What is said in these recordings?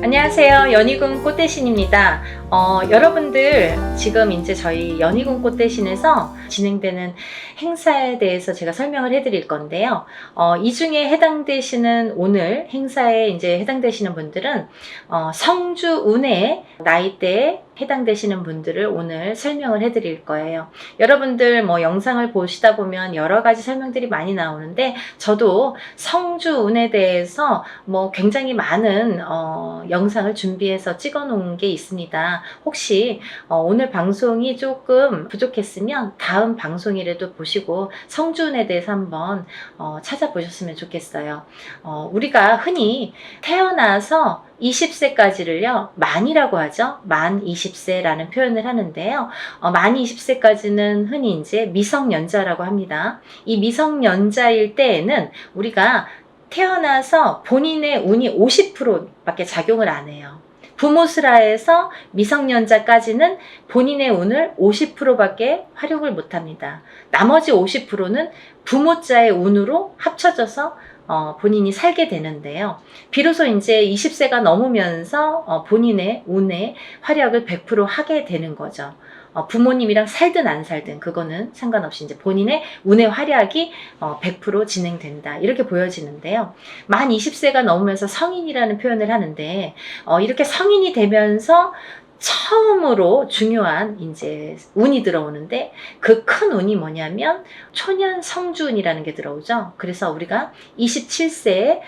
안녕하세요. 연희군 꽃대신입니다. 여러분들 지금 이제 저희 연희군 꽃대신에서 진행되는 행사에 대해서 제가 설명을 해드릴 건데요. 이 중에 해당되시는 오늘 행사에 이제 해당되시는 분들은 성주 운해 나이대에 해당되시는 분들을 오늘 설명을 해드릴 거예요. 여러분들 뭐 영상을 보시다 보면 여러 가지 설명들이 많이 나오는데 저도 성주 운에 대해서 뭐 굉장히 많은 영상을 준비해서 찍어 놓은 게 있습니다. 혹시 오늘 방송이 조금 부족했으면 다음 방송이라도 보시고 성주운에 대해서 한번 찾아보셨으면 좋겠어요. 우리가 흔히 태어나서 20세까지를요, 만이라고 하죠. 만 20세라는 표현을 하는데요. 만 20세까지는 흔히 이제 미성년자라고 합니다. 이 미성년자일 때에는 우리가 태어나서 본인의 운이 50%밖에 작용을 안 해요. 부모스라에서 미성년자까지는 본인의 운을 50%밖에 활용을 못 합니다. 나머지 50%는 부모자의 운으로 합쳐져서 본인이 살게 되는데요. 비로소 이제 20세가 넘으면서 본인의 운의 활약을 100% 하게 되는 거죠. 부모님이랑 살든 안 살든 그거는 상관없이 이제 본인의 운의 활약이 100% 진행된다. 이렇게 보여지는데요. 만 20세가 넘으면서 성인이라는 표현을 하는데 이렇게 성인이 되면서 처음으로 중요한 이제 운이 들어오는데 그 큰 운이 뭐냐면 초년 성주운이라는 게 들어오죠. 그래서 우리가 27세에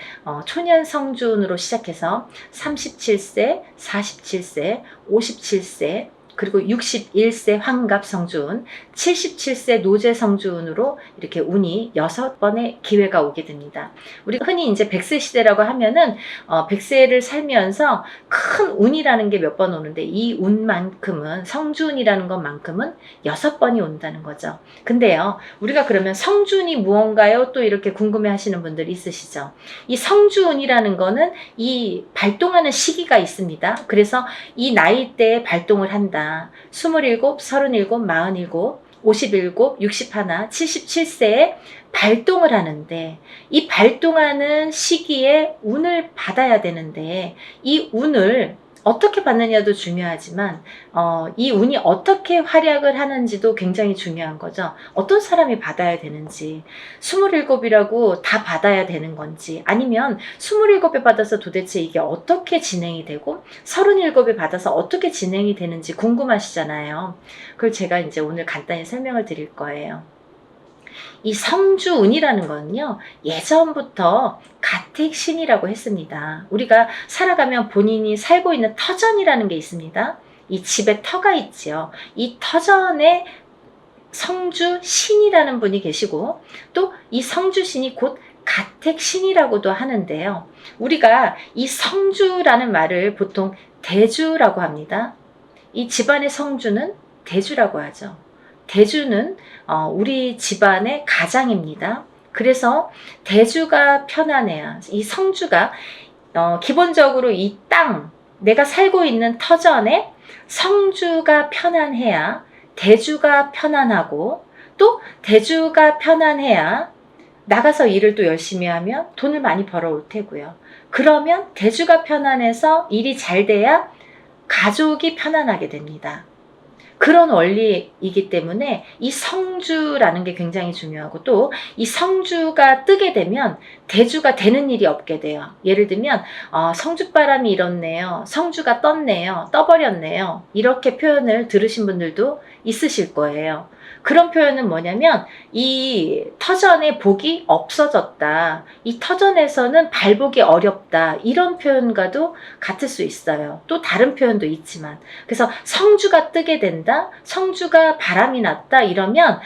초년 성주운으로 시작해서 37세, 47세, 57세 그리고 61세 환갑 성주운, 77세 노제 성주운으로 이렇게 운이 6번의 기회가 오게 됩니다. 우리가 흔히 이제 100세 시대라고 하면은 100세를 살면서 큰 운이라는 게 몇 번 오는데 이 운만큼은 성주운이라는 것만큼은 6번이 온다는 거죠. 근데요, 우리가 그러면 성주운이 무언가요? 또 이렇게 궁금해 하시는 분들 있으시죠? 이 성주운이라는 거는 이 발동하는 시기가 있습니다. 그래서 이 나이대에 발동을 한다. 27, 37, 47, 57, 61, 77세에 발동을 하는데 이 발동하는 시기에 운을 받아야 되는데 이 운을 어떻게 받느냐도 중요하지만 이 운이 어떻게 활약을 하는지도 굉장히 중요한 거죠. 어떤 사람이 받아야 되는지 27이라고 다 받아야 되는 건지 아니면 27에 받아서 도대체 이게 어떻게 진행이 되고 37에 받아서 어떻게 진행이 되는지 궁금하시잖아요. 그걸 제가 이제 오늘 간단히 설명을 드릴 거예요. 이 성주운이라는 거는요, 예전부터 가택신이라고 했습니다. 우리가 살아가면 본인이 살고 있는 터전이라는 게 있습니다. 이 집에 터가 있지요. 이 터전에 성주신이라는 분이 계시고 또 이 성주신이 곧 가택신이라고도 하는데요. 우리가 이 성주라는 말을 보통 대주라고 합니다. 이 집안의 성주는 대주라고 하죠. 대주는 우리 집안의 가장입니다. 그래서 대주가 편안해야 이 성주가 기본적으로 이 땅, 내가 살고 있는 터전에 성주가 편안해야 대주가 편안하고 또 대주가 편안해야 나가서 일을 또 열심히 하면 돈을 많이 벌어올 테고요. 그러면 대주가 편안해서 일이 잘 돼야 가족이 편안하게 됩니다. 그런 원리이기 때문에 이 성주라는 게 굉장히 중요하고 또 이 성주가 뜨게 되면 대주가 되는 일이 없게 돼요. 예를 들면 성주바람이 일었네요. 성주가 떴네요. 떠버렸네요. 이렇게 표현을 들으신 분들도 있으실 거예요. 그런 표현은 뭐냐면 이 터전에 복이 없어졌다. 이 터전에서는 발복이 어렵다. 이런 표현과도 같을 수 있어요. 또 다른 표현도 있지만 그래서 성주가 뜨게 된다. 성주가 바람이 났다. 이러면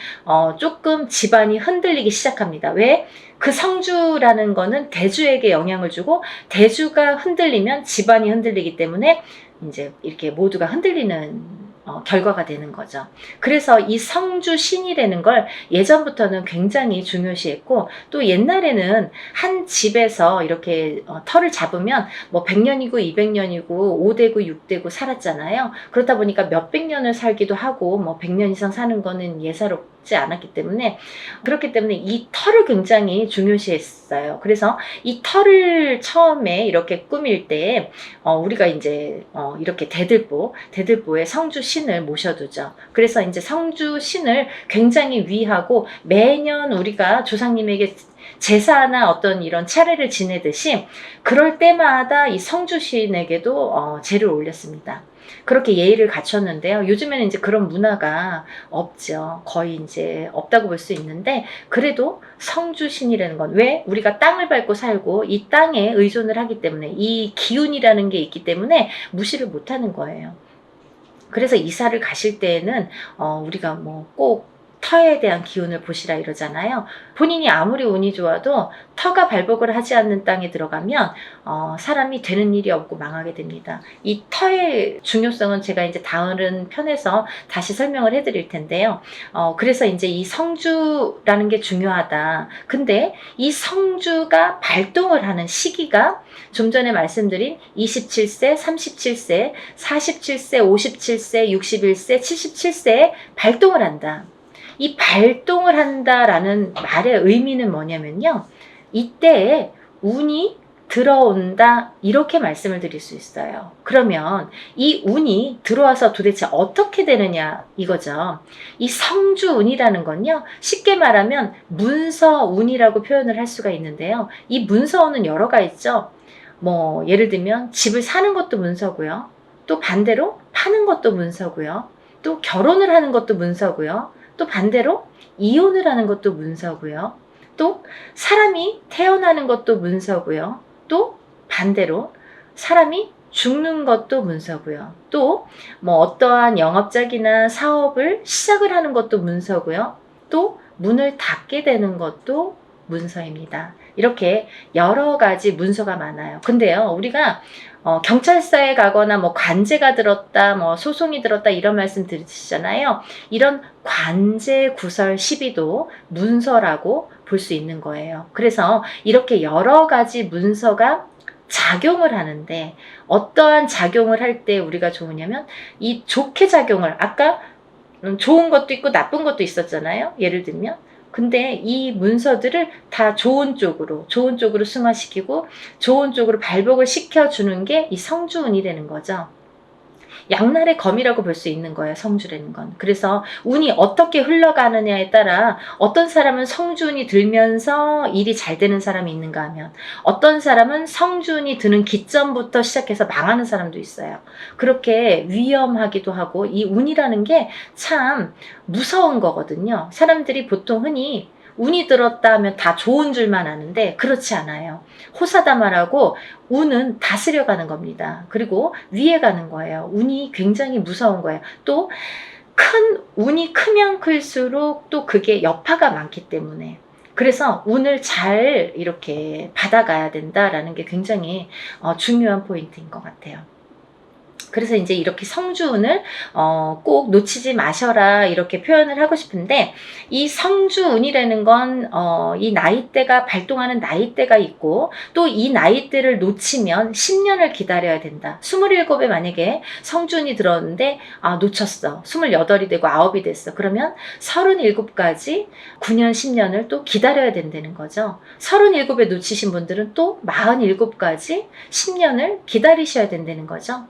조금 집안이 흔들리기 시작합니다. 왜? 그 성주라는 거는 대주에게 영향을 주고 대주가 흔들리면 집안이 흔들리기 때문에 이제 이렇게 모두가 흔들리는 결과가 되는 거죠. 그래서 이 성주신이라는 걸 예전부터는 굉장히 중요시했고 또 옛날에는 한 집에서 이렇게 터를 잡으면 뭐 100년이고 200년이고 5대고 6대고 살았잖아요. 그렇다 보니까 몇백 년을 살기도 하고 뭐 100년 이상 사는 거는 예사롭지 해보지 않았기 때문에, 그렇기 때문에 이 털을 굉장히 중요시했어요. 그래서 이 털을 처음에 이렇게 꾸밀 때 우리가 이제 이렇게 대들보에 성주 신을 모셔두죠. 그래서 이제 성주 신을 굉장히 위하고 매년 우리가 조상님에게 제사나 어떤 이런 차례를 지내듯이 그럴 때마다 이 성주신에게도 제를 올렸습니다. 그렇게 예의를 갖췄는데요. 요즘에는 이제 그런 문화가 없죠. 거의 이제 없다고 볼 수 있는데, 그래도 성주신이라는 건, 왜? 우리가 땅을 밟고 살고 이 땅에 의존을 하기 때문에, 이 기운이라는 게 있기 때문에 무시를 못 하는 거예요. 그래서 이사를 가실 때에는 우리가 뭐 꼭 터에 대한 기운을 보시라 이러잖아요. 본인이 아무리 운이 좋아도 터가 발복을 하지 않는 땅에 들어가면 사람이 되는 일이 없고 망하게 됩니다. 이 터의 중요성은 제가 이제 다른 편에서 다시 설명을 해드릴 텐데요. 그래서 이제 이 성주라는 게 중요하다. 근데 이 성주가 발동을 하는 시기가 좀 전에 말씀드린 27세, 37세, 47세, 57세, 61세, 77세에 발동을 한다. 이 발동을 한다라는 말의 의미는 뭐냐면요. 이때에 운이 들어온다, 이렇게 말씀을 드릴 수 있어요. 그러면 이 운이 들어와서 도대체 어떻게 되느냐 이거죠. 이 성주운이라는 건요, 쉽게 말하면 문서운이라고 표현을 할 수가 있는데요. 이 문서운은 여러가 있죠. 뭐 예를 들면 집을 사는 것도 문서고요. 또 반대로 파는 것도 문서고요. 또 결혼을 하는 것도 문서고요. 또 반대로 이혼을 하는 것도 문서고요. 또 사람이 태어나는 것도 문서고요. 또 반대로 사람이 죽는 것도 문서고요. 또 뭐 어떠한 영업작이나 사업을 시작을 하는 것도 문서고요. 또 문을 닫게 되는 것도 문서입니다. 이렇게 여러 가지 문서가 많아요. 근데요, 우리가 경찰서에 가거나 뭐 관제가 들었다, 뭐 소송이 들었다 이런 말씀 들으시잖아요. 이런 관제 구설 시비도 문서라고 볼 수 있는 거예요. 그래서 이렇게 여러 가지 문서가 작용을 하는데, 어떠한 작용을 할 때 우리가 좋으냐면, 이 좋게 작용을, 아까 좋은 것도 있고 나쁜 것도 있었잖아요. 예를 들면, 근데 이 문서들을 다 좋은 쪽으로 승화시키고 좋은 쪽으로 발복을 시켜주는 게 이 성주운이라는 거죠. 양날의 검이라고 볼 수 있는 거예요, 성주라는 건. 그래서 운이 어떻게 흘러가느냐에 따라 어떤 사람은 성주운이 들면서 일이 잘 되는 사람이 있는가 하면, 어떤 사람은 성주운이 드는 기점부터 시작해서 망하는 사람도 있어요. 그렇게 위험하기도 하고, 이 운이라는 게 참 무서운 거거든요. 사람들이 보통 흔히 운이 들었다 하면 다 좋은 줄만 아는데 그렇지 않아요. 호사다마라고 운은 다스려가는 겁니다. 그리고 위에 가는 거예요. 운이 굉장히 무서운 거예요. 또 운이 크면 클수록 또 그게 여파가 많기 때문에, 그래서 운을 잘 이렇게 받아가야 된다라는 게 굉장히 중요한 포인트인 것 같아요. 그래서 이제 이렇게 성주운을 꼭 놓치지 마셔라 이렇게 표현을 하고 싶은데, 이 성주운이라는 건 이 나이대가 발동하는 나이대가 있고, 또 이 나이대를 놓치면 10년을 기다려야 된다. 27에 만약에 성주운이 들었는데 놓쳤어. 28이 되고 9이 됐어. 그러면 37까지 9년 10년을 또 기다려야 된다는 거죠. 37에 놓치신 분들은 또 47까지 10년을 기다리셔야 된다는 거죠.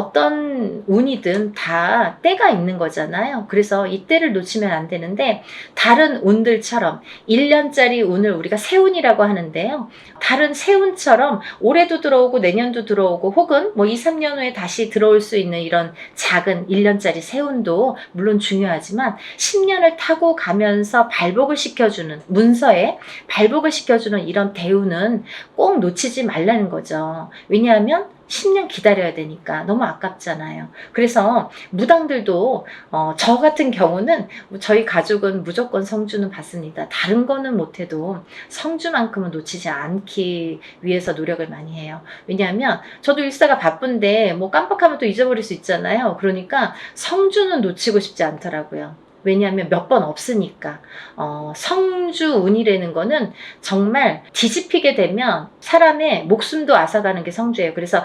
어떤 운이든 다 때가 있는 거잖아요. 그래서 이 때를 놓치면 안 되는데, 다른 운들처럼 1년짜리 운을 우리가 세운이라고 하는데요. 다른 세운처럼 올해도 들어오고 내년도 들어오고 혹은 뭐 2, 3년 후에 다시 들어올 수 있는 이런 작은 1년짜리 세운도 물론 중요하지만, 10년을 타고 가면서 발복을 시켜주는, 문서에 발복을 시켜주는 이런 대운은 꼭 놓치지 말라는 거죠. 왜냐하면 10년 기다려야 되니까 너무 아깝잖아요. 그래서 무당들도 저 같은 경우는, 저희 가족은 무조건 성주는 받습니다. 다른 거는 못해도 성주만큼은 놓치지 않기 위해서 노력을 많이 해요. 왜냐하면 저도 일사가 바쁜데 뭐 깜빡하면 또 잊어버릴 수 있잖아요. 그러니까 성주는 놓치고 싶지 않더라고요. 왜냐하면 몇 번 없으니까. 성주운이라는 거는 정말 뒤집히게 되면 사람의 목숨도 앗아가는 게 성주예요. 그래서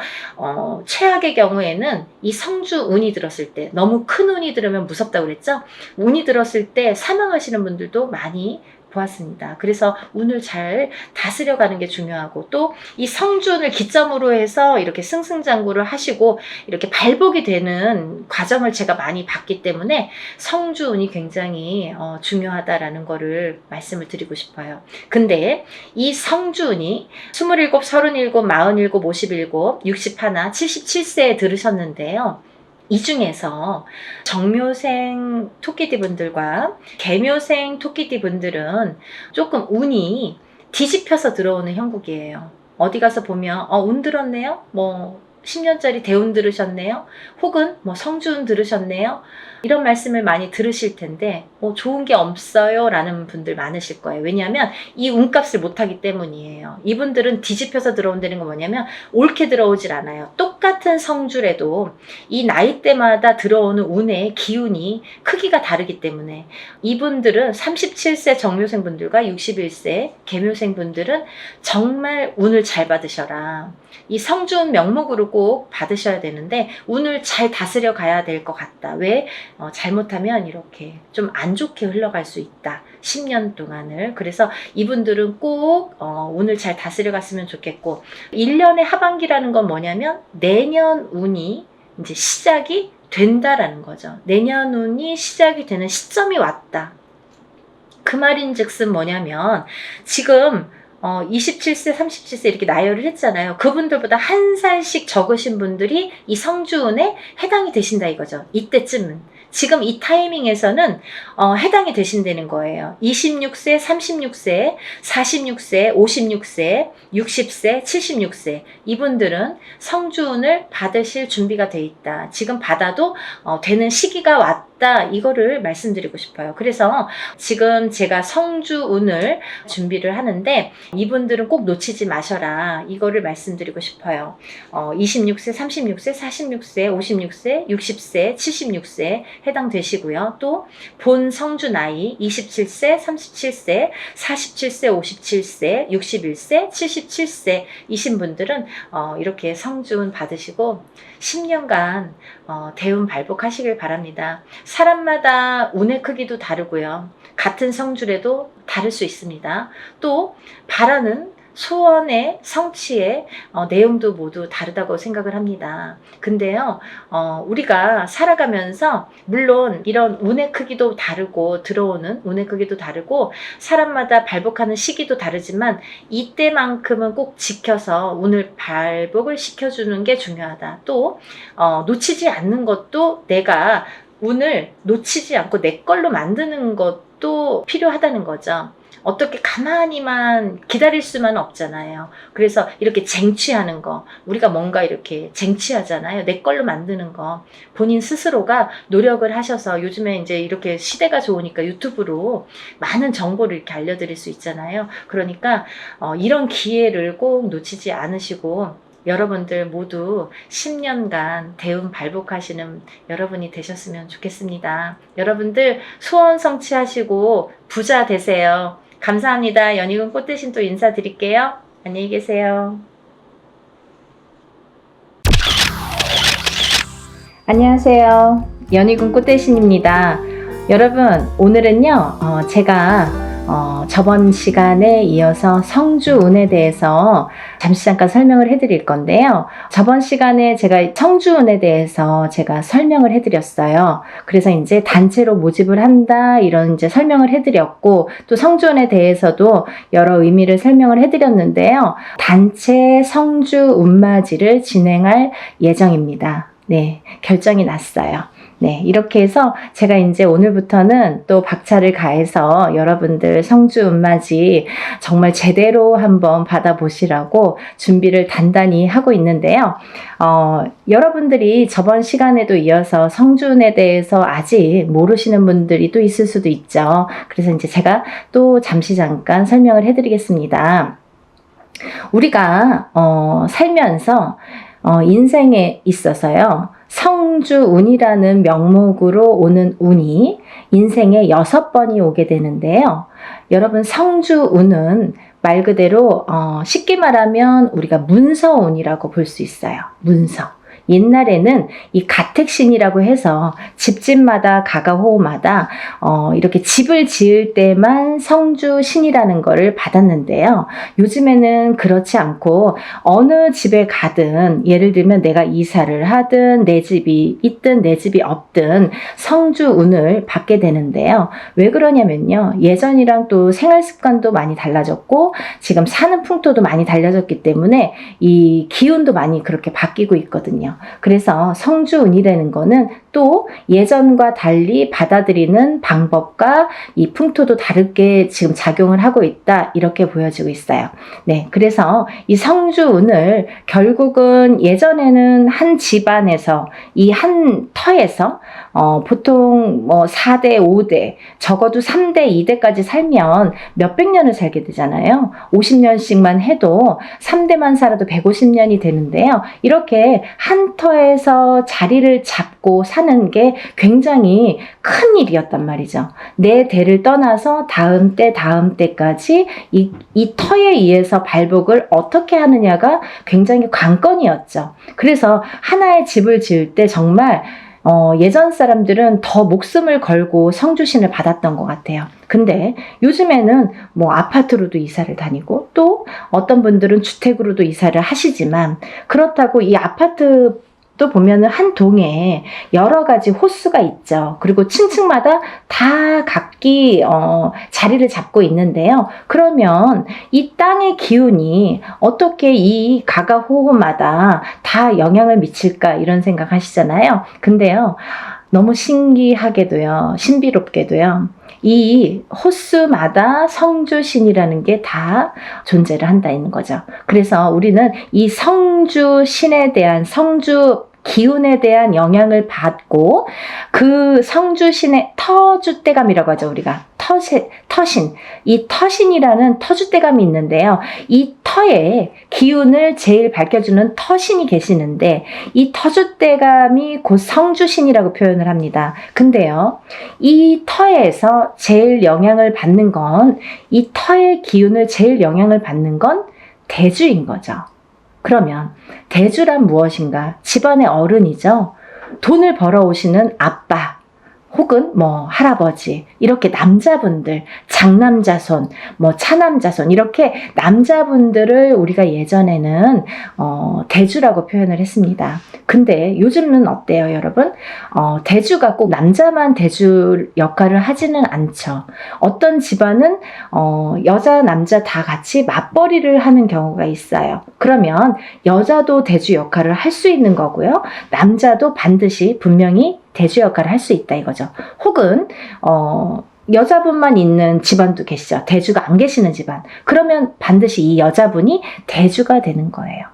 최악의 경우에는 이 성주운이 들었을 때, 너무 큰 운이 들으면 무섭다고 그랬죠? 운이 들었을 때 사망하시는 분들도 많이 보았습니다. 그래서 운을 잘 다스려가는 게 중요하고, 또 이 성주운을 기점으로 해서 이렇게 승승장구를 하시고 이렇게 발복이 되는 과정을 제가 많이 봤기 때문에 성주운이 굉장히 중요하다라는 거를 말씀을 드리고 싶어요. 근데 이 성주운이 27, 37, 47, 57, 61, 77세에 들으셨는데요. 이 중에서 정묘생 토끼띠 분들과 개묘생 토끼띠 분들은 조금 운이 뒤집혀서 들어오는 형국이에요. 어디 가서 보면 운 들었네요? 뭐 10년짜리 대운 들으셨네요? 혹은 뭐 성주운 들으셨네요? 이런 말씀을 많이 들으실 텐데 좋은 게 없어요 라는 분들 많으실 거예요. 왜냐하면 이 운값을 못하기 때문이에요. 이분들은 뒤집혀서 들어온다는 건 뭐냐면 옳게 들어오질 않아요. 똑같은 성주래도 이 나이대마다 들어오는 운의 기운이 크기가 다르기 때문에 이분들은 37세 정묘생 분들과 61세 개묘생 분들은 정말 운을 잘 받으셔라. 이 성주운 명목으로 꼭 받으셔야 되는데 운을 잘 다스려 가야 될 것 같다. 왜? 잘못하면 이렇게 좀 안 좋게 흘러갈 수 있다. 10년 동안을. 그래서 이분들은 꼭 운을 잘 다스려 갔으면 좋겠고, 1년의 하반기라는 건 뭐냐면 내년 운이 이제 시작이 된다라는 거죠. 내년 운이 시작이 되는 시점이 왔다. 그 말인즉슨 뭐냐면 지금 27세, 37세 이렇게 나열을 했잖아요. 그분들보다 한 살씩 적으신 분들이 이 성주운에 해당이 되신다 이거죠. 이때쯤은. 지금 이 타이밍에서는 해당이 되신다는 거예요. 26세, 36세, 46세, 56세, 60세, 76세 이분들은 성주운을 받으실 준비가 돼 있다. 지금 받아도 되는 시기가 왔다. 이거를 말씀드리고 싶어요. 그래서 지금 제가 성주운을 준비를 하는데 이분들은 꼭 놓치지 마셔라. 이거를 말씀드리고 싶어요. 26세, 36세, 46세, 56세, 60세, 76세 해당되시고요. 또 본 성주 나이 27세, 37세, 47세, 57세, 61세, 77세 이신 분들은 이렇게 성주운 받으시고 10년간 대운 발복하시길 바랍니다. 사람마다 운의 크기도 다르고요. 같은 성주래도 다를 수 있습니다. 또 바라는 소원의 성취의 내용도 모두 다르다고 생각을 합니다. 근데요, 우리가 살아가면서 물론 이런 운의 크기도 다르고 들어오는 운의 크기도 다르고 사람마다 발복하는 시기도 다르지만 이때만큼은 꼭 지켜서 운을 발복을 시켜주는 게 중요하다. 또 놓치지 않는 것도 내가 운을 놓치지 않고 내 걸로 만드는 것도 필요하다는 거죠. 어떻게 가만히만 기다릴 수만 없잖아요. 그래서 이렇게 쟁취하는 거, 우리가 뭔가 이렇게 쟁취하잖아요. 내 걸로 만드는 거. 본인 스스로가 노력을 하셔서 요즘에 이제 이렇게 시대가 좋으니까 유튜브로 많은 정보를 이렇게 알려드릴 수 있잖아요. 그러니까 이런 기회를 꼭 놓치지 않으시고 여러분들 모두 10년간 대운 발복하시는 여러분이 되셨으면 좋겠습니다. 여러분들 소원 성취하시고 부자 되세요. 감사합니다. 연희군 꽃대신 또 인사드릴게요. 안녕히 계세요. 안녕하세요. 연희군 꽃대신입니다. 여러분 오늘은요 제가 저번 시간에 이어서 성주운에 대해서 잠깐 설명을 해드릴 건데요. 저번 시간에 제가 성주운에 대해서 제가 설명을 해드렸어요. 그래서 이제 단체로 모집을 한다 이런 이제 설명을 해드렸고 또 성주운에 대해서도 여러 의미를 설명을 해드렸는데요. 단체 성주운맞이를 진행할 예정입니다. 네, 결정이 났어요. 네, 이렇게 해서 제가 이제 오늘부터는 또 박차를 가해서 여러분들 성주운맞이 정말 제대로 한번 받아보시라고 준비를 단단히 하고 있는데요. 여러분들이 저번 시간에도 이어서 성주운에 대해서 아직 모르시는 분들이 또 있을 수도 있죠. 그래서 이제 제가 또 잠깐 설명을 해드리겠습니다. 우리가 살면서 인생에 있어서요. 성주운이라는 명목으로 오는 운이 인생에 6번이 오게 되는데요. 여러분, 성주운은 말 그대로 쉽게 말하면 우리가 문서운이라고 볼 수 있어요. 문서. 옛날에는 이 가택신이라고 해서 집집마다 가가호호마다 이렇게 집을 지을 때만 성주신이라는 거를 받았는데요. 요즘에는 그렇지 않고 어느 집에 가든, 예를 들면 내가 이사를 하든 내 집이 있든 내 집이 없든 성주운을 받게 되는데요. 왜 그러냐면요, 예전이랑 또 생활 습관도 많이 달라졌고 지금 사는 풍토도 많이 달라졌기 때문에 이 기운도 많이 그렇게 바뀌고 있거든요. 그래서 성주운이라는 거는 또 예전과 달리 받아들이는 방법과 이 풍토도 다르게 지금 작용을 하고 있다, 이렇게 보여지고 있어요. 네, 그래서 이 성주운을 결국은 예전에는 한 집안에서, 이 한 터에서 보통 뭐 4대, 5대, 적어도 3대, 2대까지 살면 몇백 년을 살게 되잖아요. 50년씩만 해도 3대만 살아도 150년이 되는데요. 이렇게 한 터에서 자리를 잡고 사는 게 굉장히 큰 일이었단 말이죠. 내 대를 떠나서 다음 때, 다음 때까지 이 터에 의해서 발복을 어떻게 하느냐가 굉장히 관건이었죠. 그래서 하나의 집을 지을 때 정말 예전 사람들은 더 목숨을 걸고 성주신을 받았던 것 같아요. 근데 요즘에는 뭐 아파트로도 이사를 다니고 또 어떤 분들은 주택으로도 이사를 하시지만, 그렇다고 이 아파트 또 보면은 한 동에 여러 가지 호수가 있죠. 그리고 층층마다 다 각기 자리를 잡고 있는데요. 그러면 이 땅의 기운이 어떻게 이 가가호호마다 다 영향을 미칠까, 이런 생각 하시잖아요. 근데요, 너무 신기하게도요, 신비롭게도요, 이 호수마다 성주신이라는 게 다 존재를 한다는 거죠. 그래서 우리는 이 성주신에 대한, 성주 기운에 대한 영향을 받고, 그 성주신의 터주대감이라고 하죠. 우리가 터신, 이 터신이라는 터주대감이 있는데요. 이 터의 기운을 제일 밝혀주는 터신이 계시는데, 이 터주대감이 곧 성주신이라고 표현을 합니다. 근데요, 이 터에서 제일 영향을 받는 건, 이 터의 기운을 제일 영향을 받는 건 대주인 거죠. 그러면 대주란 무엇인가? 집안의 어른이죠. 돈을 벌어오시는 아빠 혹은 뭐 할아버지, 이렇게 남자분들, 장남자손, 뭐 차남자손, 이렇게 남자분들을 우리가 예전에는 대주라고 표현을 했습니다. 근데 요즘은 어때요, 여러분? 대주가 꼭 남자만 대주 역할을 하지는 않죠. 어떤 집안은 여자, 남자 다 같이 맞벌이를 하는 경우가 있어요. 그러면 여자도 대주 역할을 할 수 있는 거고요. 남자도 반드시 분명히 대주 역할을 할 수 있다, 이거죠. 혹은 여자분만 있는 집안도 계시죠. 대주가 안 계시는 집안. 그러면 반드시 이 여자분이 대주가 되는 거예요.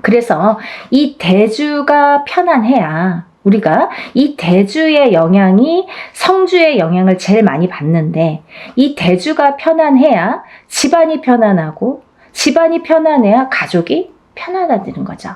그래서 이 대주가 편안해야, 우리가 이 대주의 영향이 성주의 영향을 제일 많이 받는데, 이 대주가 편안해야 집안이 편안하고, 집안이 편안해야 가족이 편안해지는 거죠.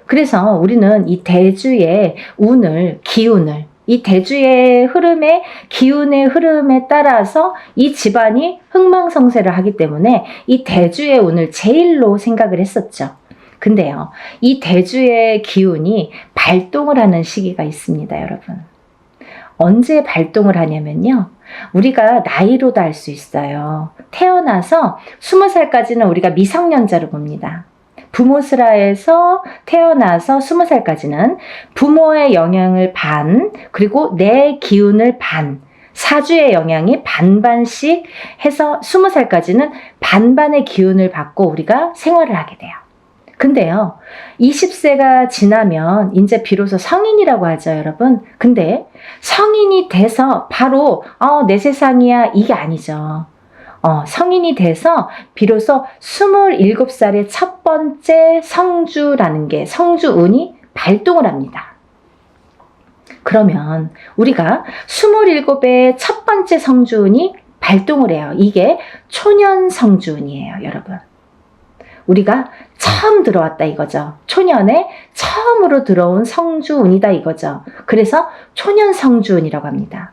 그래서 우리는 이 대주의 운을, 기운을, 이 대주의 흐름에, 기운의 흐름에 따라서 이 집안이 흥망성쇠를 하기 때문에 이 대주의 운을 제일로 생각을 했었죠. 근데요, 이 대주의 기운이 발동을 하는 시기가 있습니다, 여러분. 언제 발동을 하냐면요, 우리가 나이로도 알 수 있어요. 태어나서 20살까지는 우리가 미성년자로 봅니다. 부모스라에서 태어나서 20살까지는 부모의 영향을 반, 그리고 내 기운을 반, 사주의 영향이 반반씩 해서 20살까지는 반반의 기운을 받고 우리가 생활을 하게 돼요. 근데요, 20세가 지나면 이제 비로소 성인이라고 하죠, 여러분. 근데 성인이 돼서 바로 내 세상이야, 이게 아니죠. 성인이 돼서 비로소 27살의 첫 번째 성주라는 게, 성주운이 발동을 합니다. 그러면 우리가 27의 첫 번째 성주운이 발동을 해요. 이게 초년 성주운이에요, 여러분. 우리가 처음 들어왔다, 이거죠. 초년에 처음으로 들어온 성주운이다 이거죠. 그래서 초년 성주운이라고 합니다.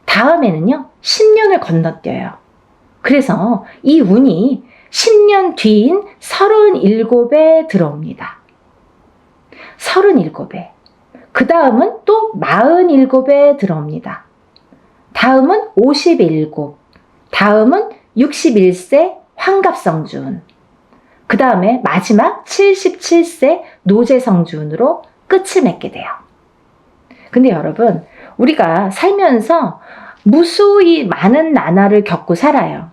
다음에는요, 10년을 건너뛰어요. 그래서 이 운이 10년 뒤인 37에 들어옵니다. 37에. 그 다음은 또 47에 들어옵니다. 다음은 57, 다음은 61세 환갑성주운, 그 다음에 마지막 77세 노제성주운으로 끝을 맺게 돼요. 근데 여러분, 우리가 살면서 무수히 많은 나날을 겪고 살아요.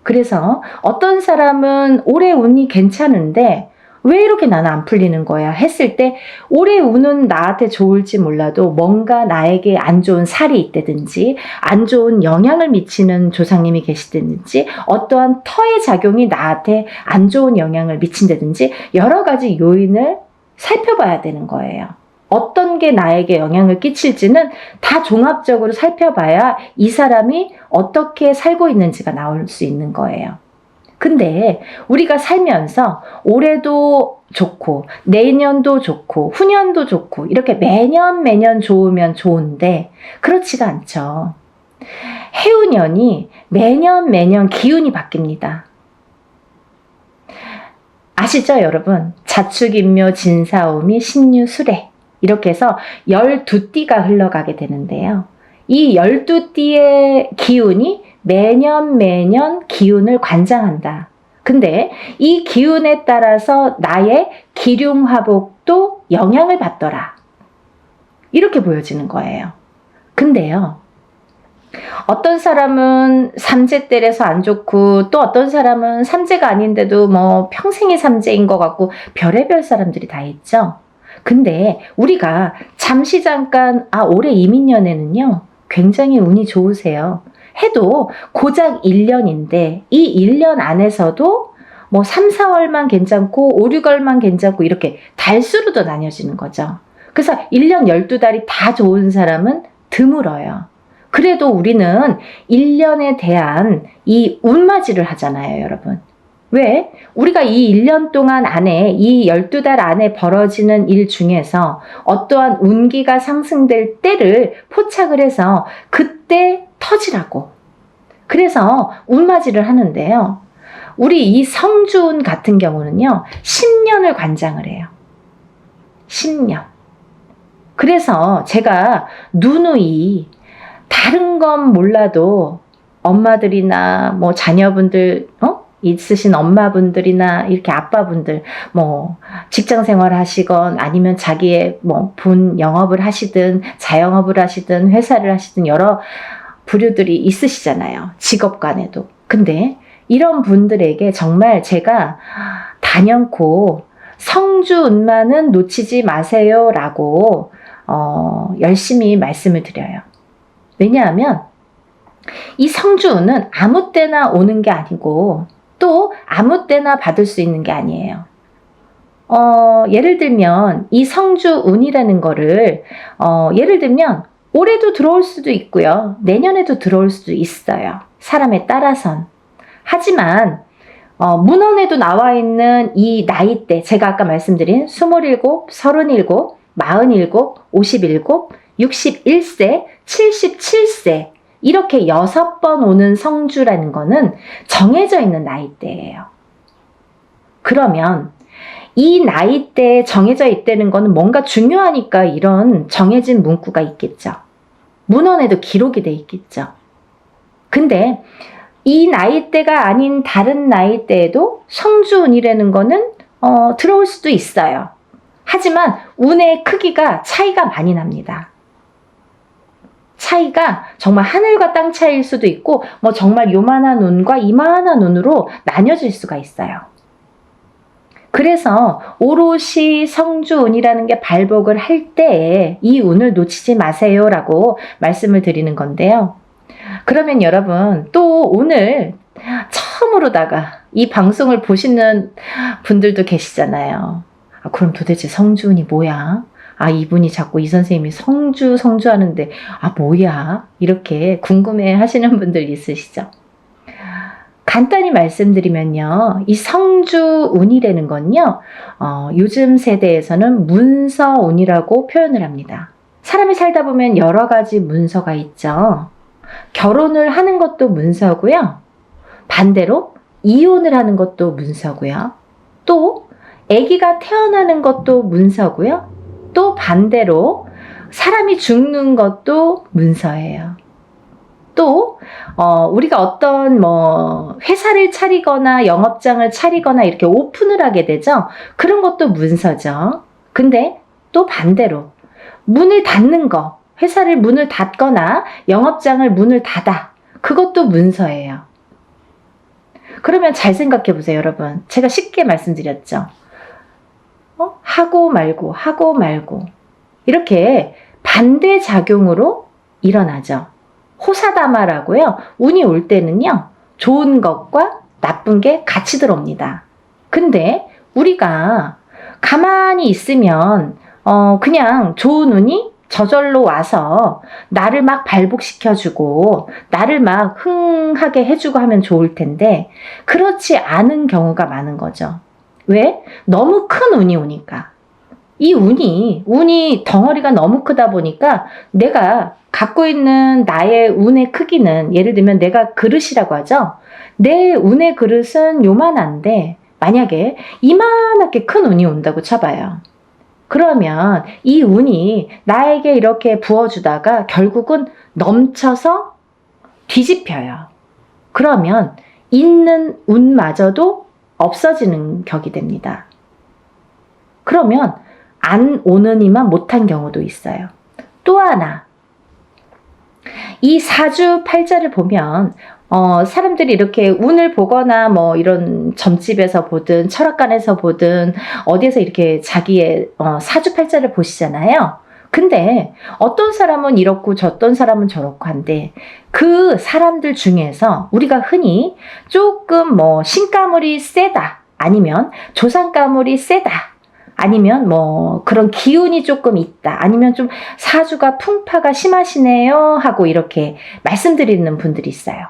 그래서 어떤 사람은 올해 운이 괜찮은데 왜 이렇게 나는 안 풀리는 거야 했을 때 올해 운은 나한테 좋을지 몰라도 뭔가 나에게 안 좋은 살이 있다든지 안 좋은 영향을 미치는 조상님이 계시다든지 어떠한 터의 작용이 나한테 안 좋은 영향을 미친다든지 여러 가지 요인을 살펴봐야 되는 거예요. 어떤 게 나에게 영향을 끼칠지는 다 종합적으로 살펴봐야 이 사람이 어떻게 살고 있는지가 나올 수 있는 거예요. 근데 우리가 살면서 올해도 좋고 내년도 좋고 후년도 좋고 이렇게 매년 좋으면 좋은데 그렇지가 않죠. 해운년이 매년 기운이 바뀝니다. 아시죠 여러분? 자축인묘 진사오미 신유술해 이렇게 해서 12띠가 흘러가게 되는데요. 이 12띠의 기운이 매년 기운을 관장한다. 근데 이 기운에 따라서 나의 기륭화복도 영향을 받더라. 이렇게 보여지는 거예요. 근데요, 어떤 사람은 삼재때려서 안 좋고 또 어떤 사람은 삼재가 아닌데도 뭐 평생이 삼재인 것 같고 별의별 사람들이 다 있죠. 근데 우리가 잠깐 올해 이민년에는요 굉장히 운이 좋으세요 해도 고작 1년인데 이 1년 안에서도 뭐 3, 4월만 괜찮고 5, 6월만 괜찮고 이렇게 달수로도 나뉘어지는 거죠. 그래서 1년 12달이 다 좋은 사람은 드물어요. 그래도 우리는 1년에 대한 이 운맞이를 하잖아요, 여러분. 왜? 우리가 이 1년 동안 안에 이 12달 안에 벌어지는 일 중에서 어떠한 운기가 상승될 때를 포착을 해서 그때 터지라고. 그래서 운맞이를 하는데요. 우리 이 성주운 같은 경우는요. 10년을 관장을 해요. 10년. 그래서 제가 누누이 다른 건 몰라도 엄마들이나 뭐 자녀분들 있으신 엄마분들이나 이렇게 아빠분들 뭐 직장 생활 하시건 아니면 자기의 뭐 본 영업을 하시든 자영업을 하시든 회사를 하시든 여러 부류들이 있으시잖아요. 직업 간에도. 근데 이런 분들에게 정말 제가 단연코 성주운만은 놓치지 마세요 라고 열심히 말씀을 드려요. 왜냐하면 이 성주운은 아무 때나 오는 게 아니고 또 아무 때나 받을 수 있는 게 아니에요. 예를 들면 이 성주운이라는 거를 예를 들면 올해도 들어올 수도 있고요. 내년에도 들어올 수도 있어요. 사람에 따라선. 하지만 문헌에도 나와 있는 이 나이대, 제가 아까 말씀드린 27, 37, 47, 57, 61세, 77세 이렇게 6번 오는 성주라는 거는 정해져 있는 나이대예요. 그러면 이 나이대에 정해져 있다는 거는 뭔가 중요하니까 이런 정해진 문구가 있겠죠. 문헌에도 기록이 돼 있겠죠. 근데 이 나이대가 아닌 다른 나이대에도 성주운이라는 거는 들어올 수도 있어요. 하지만 운의 크기가 차이가 많이 납니다. 차이가 정말 하늘과 땅 차이일 수도 있고 뭐 정말 요만한 운과 이만한 운으로 나뉘어질 수가 있어요. 그래서 오롯이 성주운이라는 게 발복을 할 때에 이 운을 놓치지 마세요 라고 말씀을 드리는 건데요. 그러면 여러분 또 오늘 처음으로다가 이 방송을 보시는 분들도 계시잖아요. 그럼 도대체 성주운이 뭐야? 이분이 자꾸 이 선생님이 성주 하는데 뭐야? 이렇게 궁금해 하시는 분들 있으시죠? 간단히 말씀드리면요. 이 성주운이라는 건요. 요즘 세대에서는 문서운이라고 표현을 합니다. 사람이 살다 보면 여러 가지 문서가 있죠. 결혼을 하는 것도 문서고요. 반대로 이혼을 하는 것도 문서고요. 또 아기가 태어나는 것도 문서고요. 또 반대로 사람이 죽는 것도 문서예요. 또 우리가 어떤 회사를 차리거나 영업장을 차리거나 이렇게 오픈을 하게 되죠. 그런 것도 문서죠. 근데 또 반대로 문을 닫는 거, 회사를 문을 닫거나 영업장을 문을 닫아. 그것도 문서예요. 그러면 잘 생각해 보세요, 여러분. 제가 쉽게 말씀드렸죠. 하고 말고 하고 말고 이렇게 반대작용으로 일어나죠. 호사다마라고요. 운이 올 때는요. 좋은 것과 나쁜 게 같이 들어옵니다. 근데 우리가 가만히 있으면 그냥 좋은 운이 저절로 와서 나를 막 발복시켜주고 나를 막 흥하게 해주고 하면 좋을 텐데 그렇지 않은 경우가 많은 거죠. 왜? 너무 큰 운이 오니까. 이 운이 덩어리가 너무 크다 보니까 내가 갖고 있는 나의 운의 크기는 예를 들면 내가 그릇이라고 하죠. 내 운의 그릇은 요만한데 만약에 이만하게 큰 운이 온다고 쳐봐요. 그러면 이 운이 나에게 이렇게 부어주다가 결국은 넘쳐서 뒤집혀요. 그러면 있는 운마저도 없어지는 격이 됩니다. 그러면 안 오는 이만 못한 경우도 있어요. 또 하나, 이 사주팔자를 보면 사람들이 이렇게 운을 보거나 이런 점집에서 보든 철학관에서 보든 어디에서 이렇게 자기의 사주팔자를 보시잖아요. 근데 어떤 사람은 이렇고 어떤 사람은 저렇고 한데 그 사람들 중에서 우리가 흔히 조금 신가물이 세다 아니면 조상가물이 세다 아니면 그런 기운이 조금 있다 아니면 좀 사주가 풍파가 심하시네요 하고 이렇게 말씀드리는 분들이 있어요.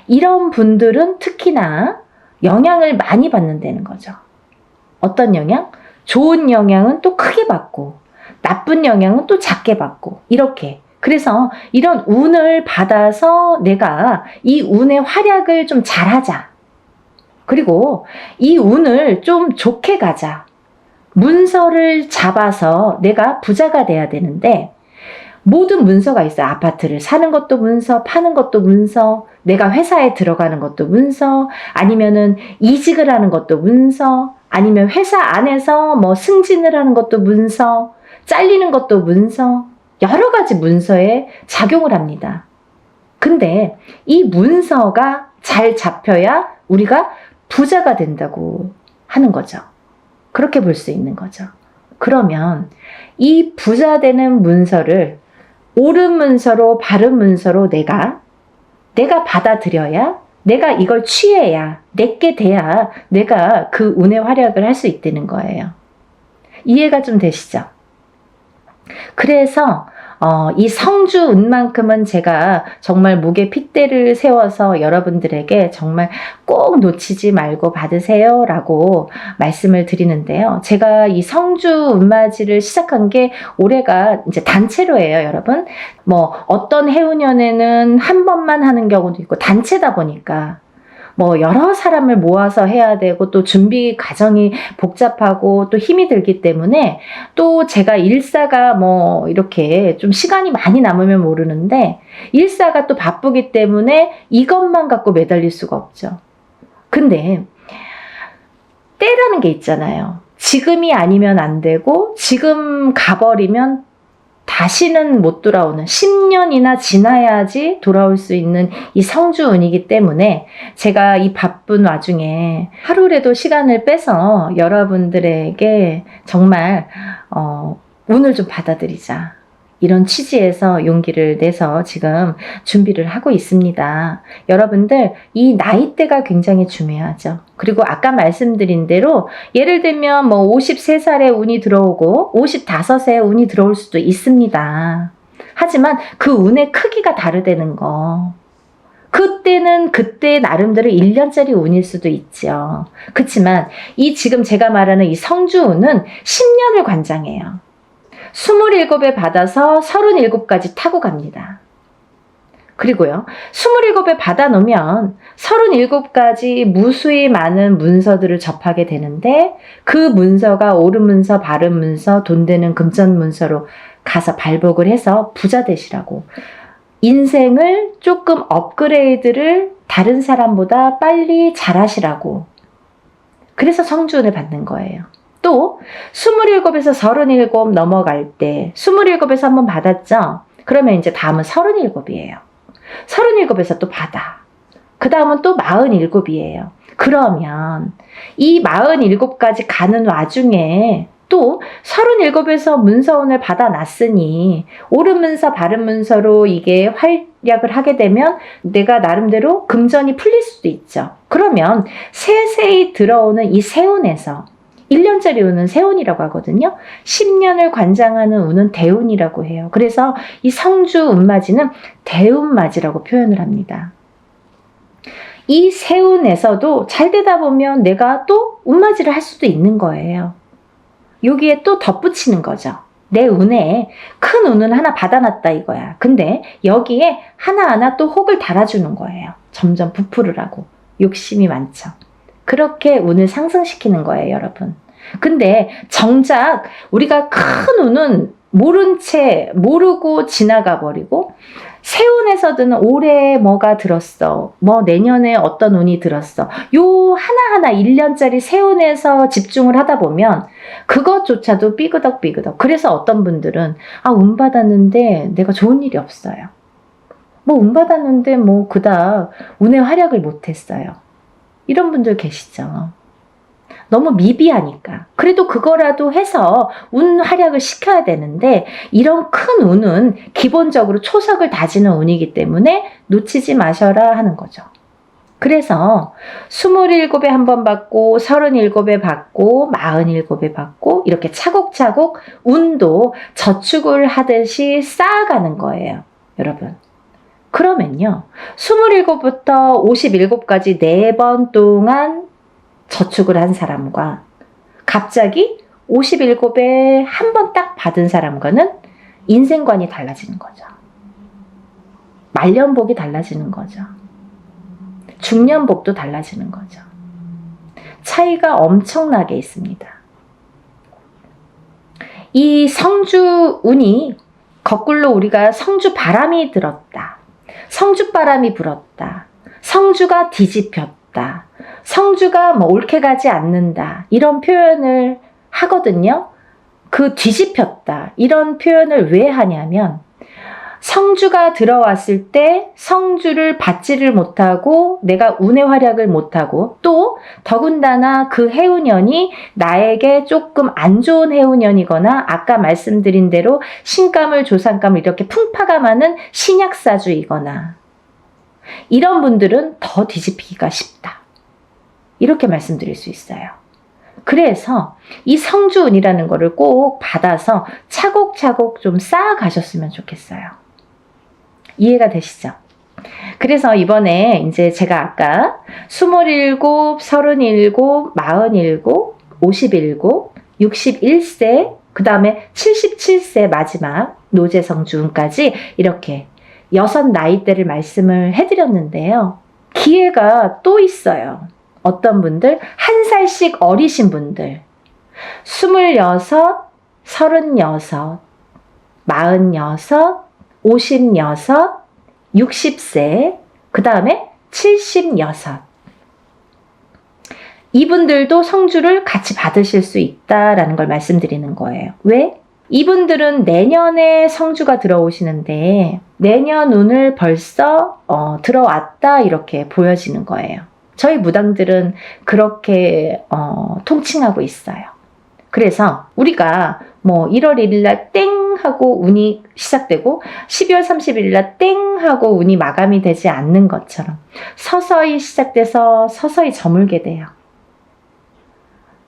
이런 분들은 특히나 영향을 많이 받는다는 거죠. 어떤 영향? 좋은 영향은 또 크게 받고 나쁜 영향은 또 작게 받고 이렇게. 그래서 이런 운을 받아서 내가 이 운의 활약을 좀 잘하자. 그리고 이 운을 좀 좋게 가자. 문서를 잡아서 내가 부자가 돼야 되는데 모든 문서가 있어요. 아파트를 사는 것도 문서, 파는 것도 문서, 내가 회사에 들어가는 것도 문서, 아니면은 이직을 하는 것도 문서, 아니면 회사 안에서 승진을 하는 것도 문서, 잘리는 것도 문서, 여러 가지 문서에 작용을 합니다. 근데 이 문서가 잘 잡혀야 우리가 부자가 된다고 하는 거죠. 그렇게 볼 수 있는 거죠. 그러면 이 부자 되는 문서를 옳은 문서로 바른 문서로 내가 받아들여야 내가 이걸 취해야 내게 돼야 내가 그 운의 활약을 할 수 있다는 거예요. 이해가 좀 되시죠? 그래서 이 성주 운만큼은 제가 정말 목에 핏대를 세워서 여러분들에게 정말 꼭 놓치지 말고 받으세요 라고 말씀을 드리는데요. 제가 이 성주 운맞이를 시작한 게 올해가 이제 단체로 해요, 여러분. 어떤 해운년에는 한 번만 하는 경우도 있고 단체다 보니까 여러 사람을 모아서 해야 되고 또 준비 과정이 복잡하고 또 힘이 들기 때문에 또 제가 일사가 이렇게 좀 시간이 많이 남으면 모르는데 일사가 또 바쁘기 때문에 이것만 갖고 매달릴 수가 없죠. 근데 때라는 게 있잖아요. 지금이 아니면 안 되고 지금 가버리면 다시는 못 돌아오는 10년이나 지나야지 돌아올 수 있는 이 성주운이기 때문에 제가 이 바쁜 와중에 하루라도 시간을 빼서 여러분들에게 정말 운을 좀 받아들이자. 이런 취지에서 용기를 내서 지금 준비를 하고 있습니다. 여러분들 이 나이대가 굉장히 중요하죠. 그리고 아까 말씀드린 대로 예를 들면 53살에 운이 들어오고 55세에 운이 들어올 수도 있습니다. 하지만 그 운의 크기가 다르다는 거. 그때는 그때 나름대로 1년짜리 운일 수도 있죠. 그렇지만 이 지금 제가 말하는 이 성주운은 10년을 관장해요. 27에 받아서 37까지 타고 갑니다. 그리고요, 27에 받아놓으면 37가지 무수히 많은 문서들을 접하게 되는데 그 문서가 옳은 문서, 바른 문서, 돈 되는 금전 문서로 가서 발복을 해서 부자 되시라고. 인생을 조금 업그레이드를 다른 사람보다 빨리 잘하시라고. 그래서 성주운을 받는 거예요. 또 27에서 37 넘어갈 때 27에서 한번 받았죠? 그러면 이제 다음은 37이에요. 37에서 또 받아. 그 다음은 또 47이에요. 그러면 이 47까지 가는 와중에 또 37에서 문서운을 받아놨으니 옳은 문서, 바른 문서로 이게 활약을 하게 되면 내가 나름대로 금전이 풀릴 수도 있죠. 그러면 세세히 들어오는 이 세운에서 1년짜리 운은 세운이라고 하거든요. 10년을 관장하는 운은 대운이라고 해요. 그래서 이 성주 운맞이는 대운맞이라고 표현을 합니다. 이 세운에서도 잘 되다 보면 내가 또 운맞이를 할 수도 있는 거예요. 여기에 또 덧붙이는 거죠. 내 운에 큰 운은 하나 받아놨다 이거야. 근데 여기에 하나하나 또 혹을 달아주는 거예요. 점점 부풀을 하고. 욕심이 많죠. 그렇게 운을 상승시키는 거예요, 여러분. 근데 정작 우리가 큰 운은 모른 채 모르고 지나가 버리고 세운에서든 올해 뭐가 들었어, 뭐 내년에 어떤 운이 들었어, 요 하나하나 1년짜리 세운에서 집중을 하다 보면 그것조차도 삐그덕삐그덕. 그래서 어떤 분들은 운 받았는데 내가 좋은 일이 없어요. 뭐 운 받았는데 뭐 그닥 운의 활약을 못했어요. 이런 분들 계시죠. 너무 미비하니까. 그래도 그거라도 해서 운 활약을 시켜야 되는데 이런 큰 운은 기본적으로 초석을 다지는 운이기 때문에 놓치지 마셔라 하는 거죠. 그래서 27에 한 번 받고 37에 받고 47에 받고 이렇게 차곡차곡 운도 저축을 하듯이 쌓아가는 거예요, 여러분. 그러면요, 27부터 57까지 4번 동안 저축을 한 사람과 갑자기 57에 한 번 딱 받은 사람과는 인생관이 달라지는 거죠. 말년복이 달라지는 거죠. 중년복도 달라지는 거죠. 차이가 엄청나게 있습니다. 이 성주운이 거꾸로 우리가 성주바람이 들었다, 성주바람이 불었다, 성주가 뒤집혔다, 성주가 뭐 옳게 가지 않는다, 이런 표현을 하거든요. 그 뒤집혔다 이런 표현을 왜 하냐면 성주가 들어왔을 때 성주를 받지를 못하고 내가 운의 활약을 못하고 또 더군다나 그 해운년이 나에게 조금 안 좋은 해운년이거나 아까 말씀드린 대로 신감을 조상감을 이렇게 풍파가 많은 신약사주이거나 이런 분들은 더 뒤집히기가 쉽다, 이렇게 말씀드릴 수 있어요. 그래서 이 성주운이라는 거를 꼭 받아서 차곡차곡 좀 쌓아가셨으면 좋겠어요. 이해가 되시죠? 그래서 이번에 이제 제가 아까 27, 37, 47, 57, 61세, 그 다음에 77세 마지막 노제성주운까지 이렇게 6 나이대를 말씀을 해드렸는데요. 기회가 또 있어요. 어떤 분들, 1살씩 어리신 분들, 26, 36, 46, 56, 60세, 그 다음에 76. 이분들도 성주를 같이 받으실 수 있다라는 걸 말씀드리는 거예요. 왜? 이분들은 내년에 성주가 들어오시는데 내년 운을 벌써 들어왔다 이렇게 보여지는 거예요. 저희 무당들은 그렇게 통칭하고 있어요. 그래서 우리가 뭐 1월 1일날 땡 하고 운이 시작되고 12월 31일날 땡 하고 운이 마감이 되지 않는 것처럼 서서히 시작돼서 서서히 저물게 돼요.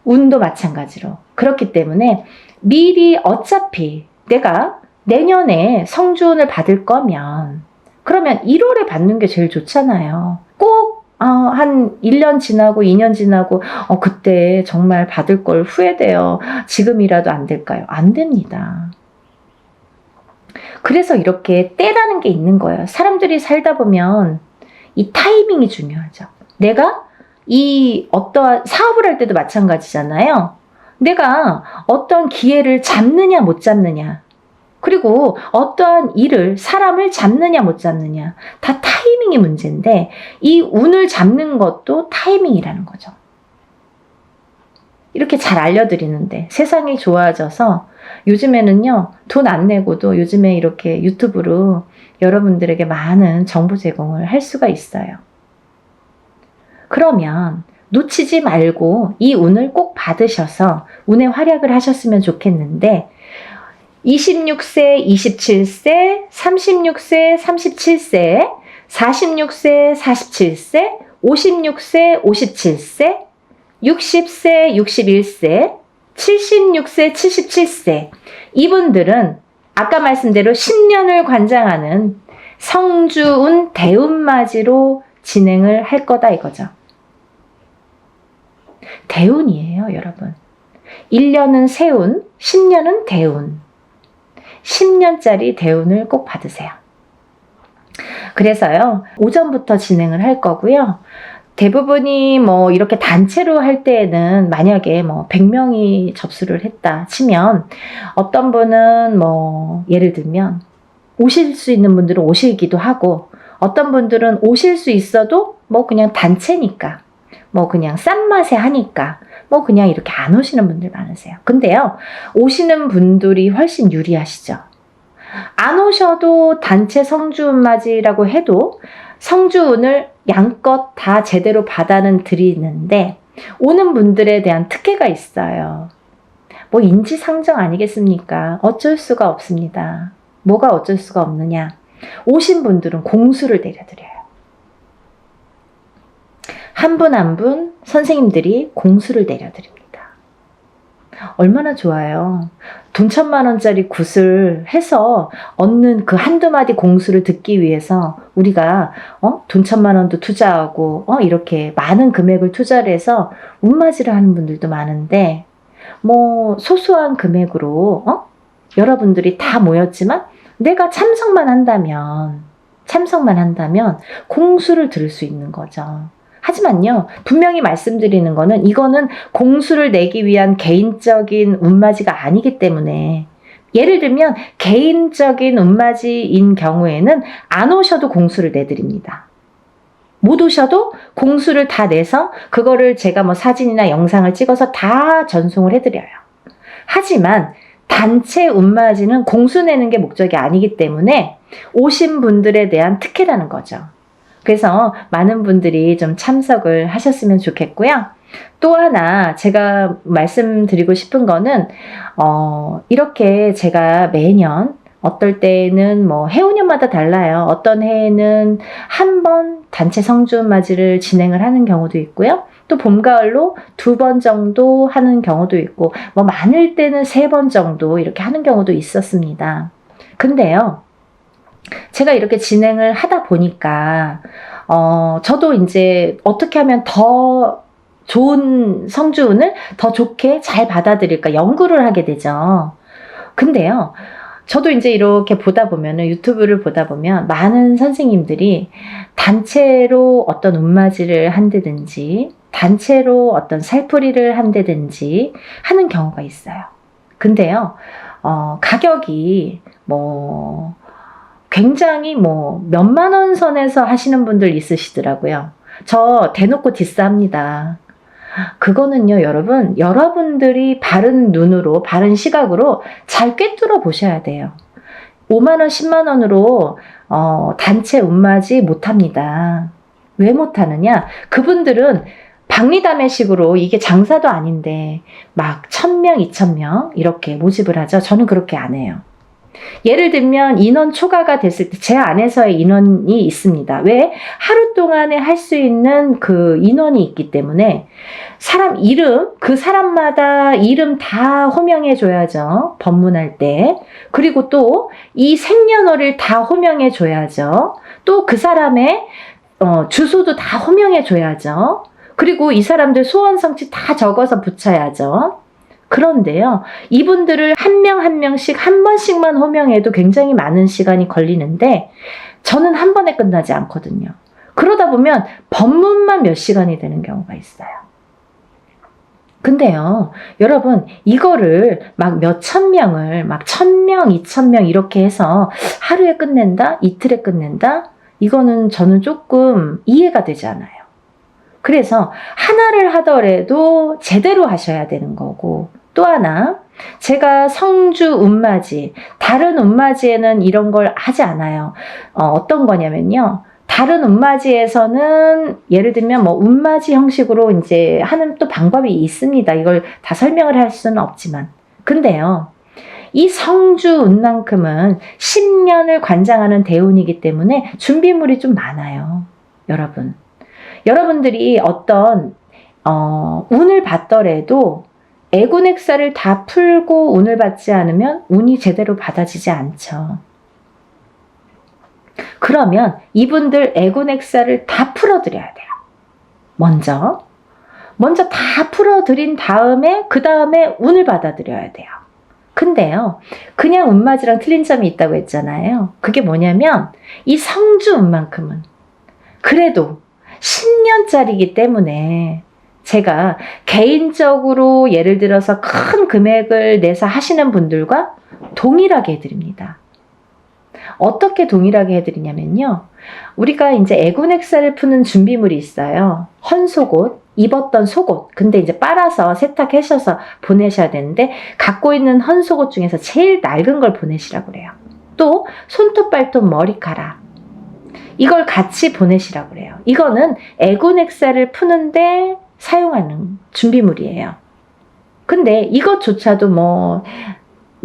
운도 마찬가지로. 그렇기 때문에 미리 어차피 내가 내년에 성주운을 받을 거면 그러면 1월에 받는 게 제일 좋잖아요. 꼭 한 1년 지나고 2년 지나고 그때 정말 받을 걸 후회돼요. 지금이라도 안 될까요? 안 됩니다. 그래서 이렇게 때라는 게 있는 거예요. 사람들이 살다 보면 이 타이밍이 중요하죠. 내가 이 어떠한 사업을 할 때도 마찬가지잖아요. 내가 어떤 기회를 잡느냐 못 잡느냐, 그리고 어떠한 일을, 사람을 잡느냐 못 잡느냐, 다 타이밍이 문제인데 이 운을 잡는 것도 타이밍이라는 거죠. 이렇게 잘 알려드리는데 세상이 좋아져서 요즘에는요, 돈 안 내고도 요즘에 이렇게 유튜브로 여러분들에게 많은 정보 제공을 할 수가 있어요. 그러면 놓치지 말고 이 운을 꼭 받으셔서 운의 활약을 하셨으면 좋겠는데, 26세, 27세, 36세, 37세, 46세, 47세, 56세, 57세, 60세, 61세, 76세, 77세, 이분들은 아까 말씀대로 10년을 관장하는 성주운 대운맞이로 진행을 할 거다 이거죠. 대운이에요, 여러분. 1년은 세운, 10년은 대운. 10년짜리 대운을 꼭 받으세요. 그래서요, 오전부터 진행을 할 거고요. 대부분이 뭐 이렇게 단체로 할 때에는 만약에 뭐 100명이 접수를 했다 치면 어떤 분은 뭐 예를 들면 오실 수 있는 분들은 오시기도 하고, 어떤 분들은 오실 수 있어도 뭐 그냥 단체니까, 뭐 그냥 싼 맛에 하니까 뭐 그냥 이렇게 안 오시는 분들 많으세요. 근데요, 오시는 분들이 훨씬 유리하시죠. 안 오셔도 단체 성주운맞이라고 해도 성주운을 양껏 다 제대로 받아는 드리는데, 오는 분들에 대한 특혜가 있어요. 뭐 인지상정 아니겠습니까? 어쩔 수가 없습니다. 뭐가 어쩔 수가 없느냐? 오신 분들은 공수를 내려드려요. 한 분 한 분 선생님들이 공수를 내려드립니다. 얼마나 좋아요. 돈 1,000,000원짜리 굿을 해서 얻는 그 한두 마디 공수를 듣기 위해서 우리가 돈 1,000,000원도 투자하고 이렇게 많은 금액을 투자를 해서 운맞이를 하는 분들도 많은데, 뭐 소소한 금액으로 여러분들이 다 모였지만 내가 참석만 한다면 공수를 들을 수 있는 거죠. 하지만요, 분명히 말씀드리는 거는, 이거는 공수를 내기 위한 개인적인 운맞이가 아니기 때문에, 예를 들면 개인적인 운맞이인 경우에는 안 오셔도 공수를 내드립니다. 못 오셔도 공수를 다 내서 그거를 제가 뭐 사진이나 영상을 찍어서 다 전송을 해드려요. 하지만 단체 운맞이는 공수 내는 게 목적이 아니기 때문에 오신 분들에 대한 특혜라는 거죠. 그래서 많은 분들이 좀 참석을 하셨으면 좋겠고요. 또 하나 제가 말씀드리고 싶은 거는 이렇게 제가 매년, 어떨 때는 뭐 해운년마다 달라요. 어떤 해에는 한 번 단체 성주운맞이를 진행을 하는 경우도 있고요. 또 봄, 가을로 2번 정도 하는 경우도 있고, 뭐 많을 때는 3번 정도 이렇게 하는 경우도 있었습니다. 근데요, 제가 이렇게 진행을 하다 보니까 저도 이제 어떻게 하면 더 좋은 성주운을 더 좋게 잘 받아들일까 연구를 하게 되죠. 근데요, 저도 이제 이렇게 보다 보면은, 유튜브를 보다 보면 많은 선생님들이 단체로 어떤 운맞이를 한다든지 단체로 어떤 살풀이를 한다든지 하는 경우가 있어요. 근데요, 가격이 뭐 굉장히 뭐 몇만 원 선에서 하시는 분들 있으시더라고요. 저 대놓고 디스합니다. 그거는요, 여러분, 여러분들이 바른 눈으로, 바른 시각으로 잘 꿰뚫어 보셔야 돼요. 5만 원, 10만 원으로 단체 운맞이 못합니다. 왜 못하느냐? 그분들은 박리다매식으로, 이게 장사도 아닌데 막 1,000명, 2,000명 이렇게 모집을 하죠. 저는 그렇게 안 해요. 예를 들면 인원 초과가 됐을 때 제 안에서의 인원이 있습니다. 왜? 하루 동안에 할 수 있는 그 인원이 있기 때문에 사람 이름, 그 사람마다 이름 다 호명해 줘야죠. 법문할 때. 그리고 또 이 생년월일 다 호명해 줘야죠. 또 그 사람의 주소도 다 호명해 줘야죠. 그리고 이 사람들 소원 성취 다 적어서 붙여야죠. 그런데요, 이분들을 한 명 한 명씩 한 번씩만 호명해도 굉장히 많은 시간이 걸리는데 저는 한 번에 끝나지 않거든요. 그러다 보면 법문만 몇 시간이 되는 경우가 있어요. 근데요, 여러분, 이거를 막 몇천 명을 막 1000명, 2000명 이렇게 해서 하루에 끝낸다? 이틀에 끝낸다? 이거는 저는 조금 이해가 되지 않아요. 그래서 하나를 하더라도 제대로 하셔야 되는 거고, 또 하나, 제가 성주 운맞이, 다른 운맞이에는 이런 걸 하지 않아요. 어떤 거냐면요. 다른 운맞이에서는 예를 들면 뭐 운맞이 형식으로 이제 하는 또 방법이 있습니다. 이걸 다 설명을 할 수는 없지만. 근데요, 이 성주 운만큼은 10년을 관장하는 대운이기 때문에 준비물이 좀 많아요. 여러분. 여러분들이 어떤 운을 받더라도 애군액사를 다 풀고 운을 받지 않으면 운이 제대로 받아지지 않죠. 그러면 이분들 애군액사를 다 풀어드려야 돼요. 먼저 다 풀어드린 다음에 그 다음에 운을 받아들여야 돼요. 근데요, 그냥 운맞이랑 틀린 점이 있다고 했잖아요. 그게 뭐냐면 이 성주 운만큼은 그래도 10년짜리이기 때문에 제가 개인적으로 예를 들어서 큰 금액을 내서 하시는 분들과 동일하게 해드립니다. 어떻게 동일하게 해드리냐면요. 우리가 이제 애군액사를 푸는 준비물이 있어요. 헌속옷, 입었던 속옷. 근데 이제 빨아서 세탁하셔서 보내셔야 되는데 갖고 있는 헌속옷 중에서 제일 낡은 걸 보내시라고 그래요. 또 손톱, 발톱, 머리카락. 이걸 같이 보내시라고 그래요. 이거는 애군액사를 푸는데 사용하는 준비물이에요. 근데 이것조차도 뭐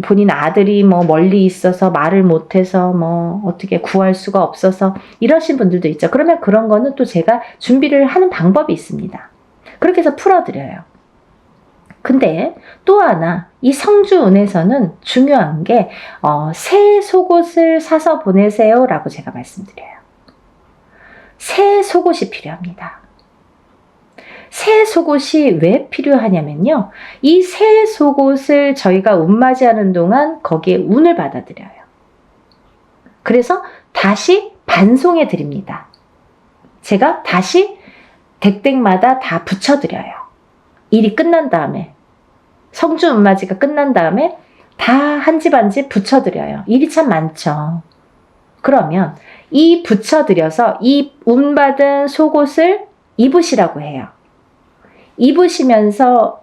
본인 아들이 뭐 멀리 있어서 말을 못해서 뭐 어떻게 구할 수가 없어서 이러신 분들도 있죠. 그러면 그런 거는 또 제가 준비를 하는 방법이 있습니다. 그렇게 해서 풀어드려요. 근데 또 하나, 이 성주운에서는 중요한 게 새 속옷을 사서 보내세요 라고 제가 말씀드려요. 새 속옷이 필요합니다. 새 속옷이 왜 필요하냐면요. 이 새 속옷을 저희가 운맞이하는 동안 거기에 운을 받아들여요. 그래서 다시 반송해 드립니다. 제가 다시 댁댁마다 다 붙여드려요. 일이 끝난 다음에, 성주 운맞이가 끝난 다음에 다 한 집 한 집 붙여드려요. 일이 참 많죠. 그러면 이 붙여드려서 이 운받은 속옷을 입으시라고 해요. 입으시면서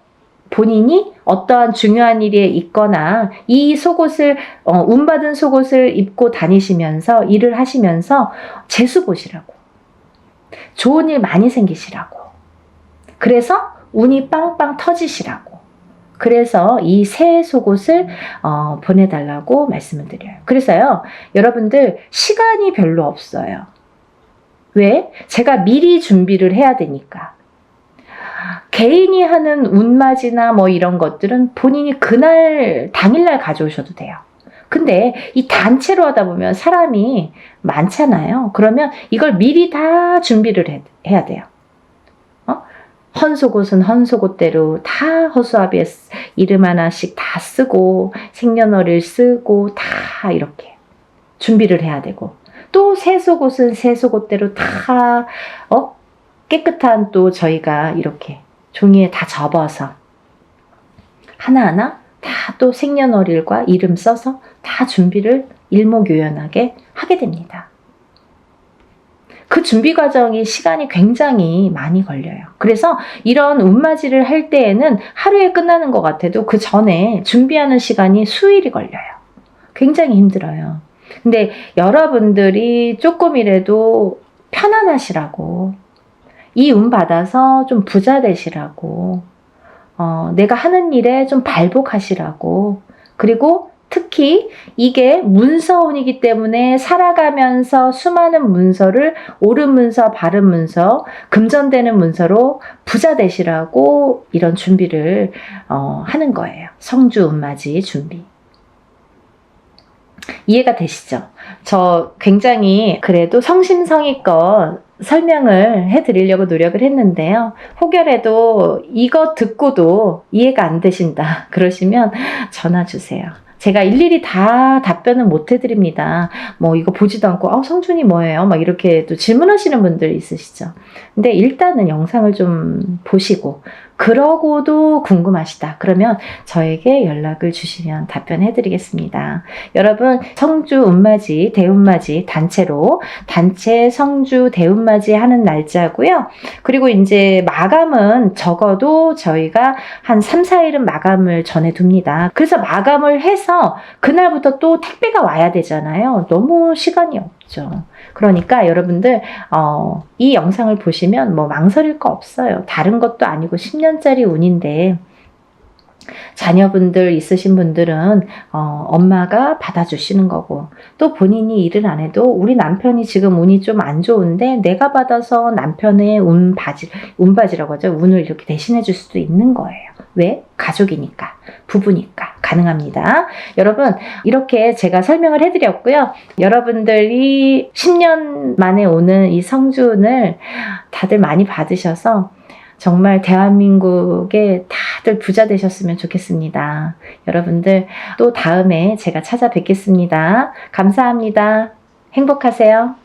본인이 어떠한 중요한 일에 있거나 이 속옷을 운받은 속옷을 입고 다니시면서 일을 하시면서 재수 보시라고, 좋은 일 많이 생기시라고, 그래서 운이 빵빵 터지시라고, 그래서 이 새 속옷을 보내달라고 말씀을 드려요. 그래서요, 여러분들 시간이 별로 없어요. 왜? 제가 미리 준비를 해야 되니까. 개인이 하는 운맞이나 뭐 이런 것들은 본인이 그날 당일날 가져오셔도 돼요. 근데 이 단체로 하다 보면 사람이 많잖아요. 그러면 이걸 미리 다 준비를 해야 돼요. 헌속옷은 헌속옷대로 다 허수아비에 이름 하나씩 다 쓰고 생년월일 쓰고 다 이렇게 준비를 해야 되고, 또 새 속옷은 새 속옷대로 다 깨끗한 또 저희가 이렇게 종이에 다 접어서 하나하나 다 또 생년월일과 이름 써서 다 준비를 일목요연하게 하게 됩니다. 그 준비 과정이 시간이 굉장히 많이 걸려요. 그래서 이런 운맞이를 할 때에는 하루에 끝나는 것 같아도 그 전에 준비하는 시간이 수일이 걸려요. 굉장히 힘들어요. 근데 여러분들이 조금이라도 편안하시라고, 이 운 받아서 좀 부자 되시라고, 내가 하는 일에 좀 발복하시라고, 그리고 특히 이게 문서운이기 때문에 살아가면서 수많은 문서를 옳은 문서, 바른 문서, 금전되는 문서로 부자 되시라고 이런 준비를 하는 거예요. 성주 운맞이 준비. 이해가 되시죠? 저 굉장히 그래도 성심성의껏 설명을 해드리려고 노력을 했는데요. 혹여라도 이거 듣고도 이해가 안 되신다 그러시면 전화 주세요. 제가 일일이 다 답변은 못 해드립니다. 뭐 이거 보지도 않고 성준이 뭐예요? 막 이렇게 또 질문하시는 분들 있으시죠. 근데 일단은 영상을 좀 보시고 그러고도 궁금하시다. 그러면 저에게 연락을 주시면 답변해 드리겠습니다. 여러분 성주 운맞이, 대운맞이 단체로 단체 성주 대운맞이 하는 날짜고요. 그리고 이제 마감은 적어도 저희가 한 3, 4일은 마감을 전해둡니다. 그래서 마감을 해서 그날부터 또 택배가 와야 되잖아요. 너무 시간이 없죠. 그러니까 여러분들 이 영상을 보시면 뭐 망설일 거 없어요. 다른 것도 아니고 10년짜리 운인데 자녀분들 있으신 분들은 엄마가 받아주시는 거고 또 본인이 일을 안 해도 우리 남편이 지금 운이 좀 안 좋은데 내가 받아서 남편의 운바지라고 하죠. 운을 이렇게 대신해 줄 수도 있는 거예요. 왜? 가족이니까, 부부니까 가능합니다. 여러분 이렇게 제가 설명을 해드렸고요. 여러분들이 10년 만에 오는 이 성주운을 다들 많이 받으셔서 정말 대한민국에 다들 부자 되셨으면 좋겠습니다. 여러분들 또 다음에 제가 찾아뵙겠습니다. 감사합니다. 행복하세요.